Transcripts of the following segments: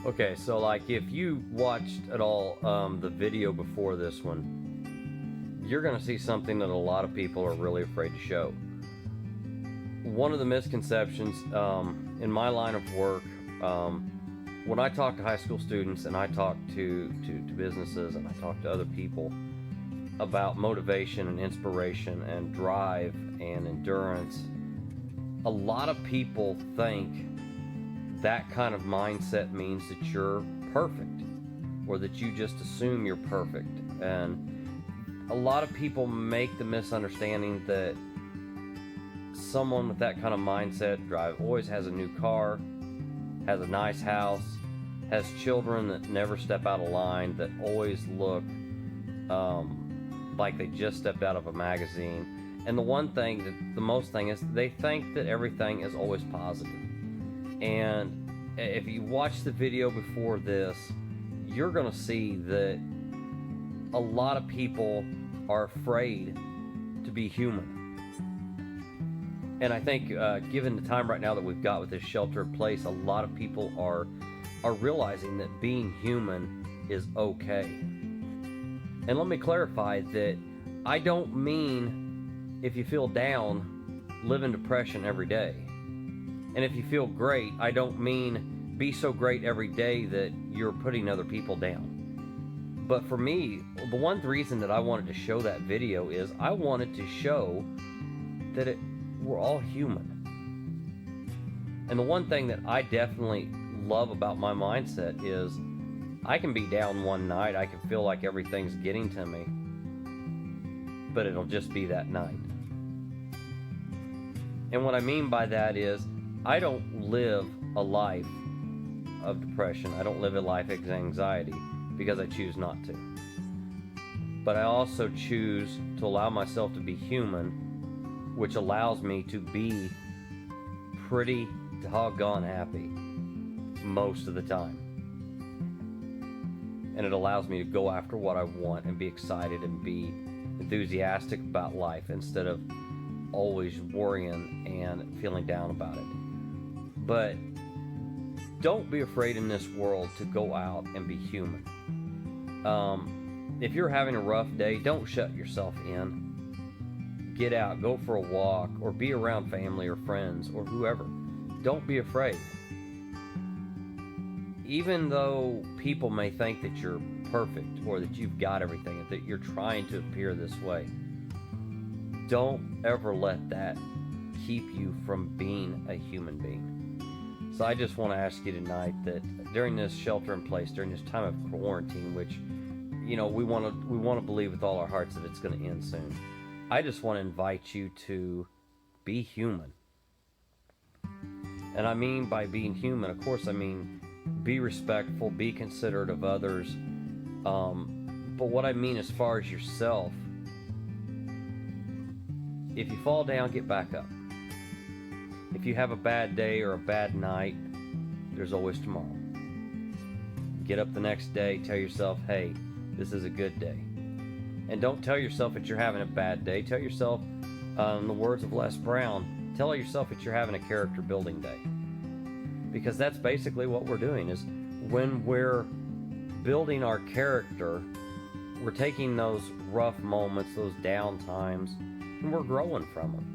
Okay, so like if you watched at all the video before this one, you're going to see something that a lot of people are really afraid to show. One of the misconceptions in my line of work, when I talk to high school students and I talk to businesses and I talk to other people about motivation and inspiration and drive and endurance, a lot of people think that kind of mindset means that you're perfect or that you just assume you're perfect. And a lot of people make the misunderstanding that someone with that kind of mindset always has a new car, has a nice house, has children that never step out of line, that always look like they just stepped out of a magazine. And the most thing is they think that everything is always positive. And if you watch the video before this, you're going to see that a lot of people are afraid to be human. And I think given the time right now that we've got with this shelter in place, a lot of people are realizing that being human is okay. And let me clarify that I don't mean if you feel down, live in depression every day. And if you feel great, I don't mean be so great every day that you're putting other people down. But for me, the one reason that I wanted to show that video is I wanted to show that we're all human. And the one thing that I definitely love about my mindset is I can be down one night, I can feel like everything's getting to me, but it'll just be that night. And what I mean by that is I don't live a life of depression. I don't live a life of anxiety because I choose not to. But I also choose to allow myself to be human, which allows me to be pretty doggone happy most of the time. And it allows me to go after what I want and be excited and be enthusiastic about life instead of always worrying and feeling down about it. But don't be afraid in this world to go out and be human. If you're having a rough day, don't shut yourself in. Get out, go for a walk, or be around family or friends or whoever. Don't be afraid. Even though people may think that you're perfect or that you've got everything, that you're trying to appear this way, don't ever let that keep you from being a human being. So I just want to ask you tonight that during this shelter in place, during this time of quarantine, which, you know, we want to believe with all our hearts that it's going to end soon. I just want to invite you to be human. And I mean by being human, of course, I mean be respectful, be considerate of others. But what I mean as far as yourself, if you fall down, get back up. If you have a bad day or a bad night, there's always tomorrow. Get up the next day, tell yourself, hey, this is a good day. And don't tell yourself that you're having a bad day. Tell yourself, in the words of Les Brown, tell yourself that you're having a character building day. Because that's basically what we're doing, is when we're building our character, we're taking those rough moments, those down times, and we're growing from them.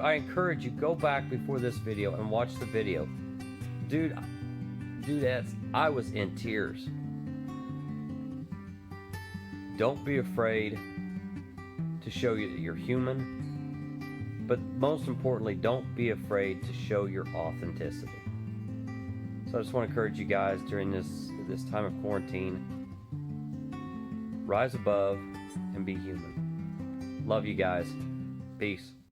I encourage you, go back before this video and watch the video. Dudettes, I was in tears. Don't be afraid to show you that you're human, but most importantly, don't be afraid to show your authenticity. So I just want to encourage you guys during this time of quarantine, rise above and be human. Love you guys. Peace.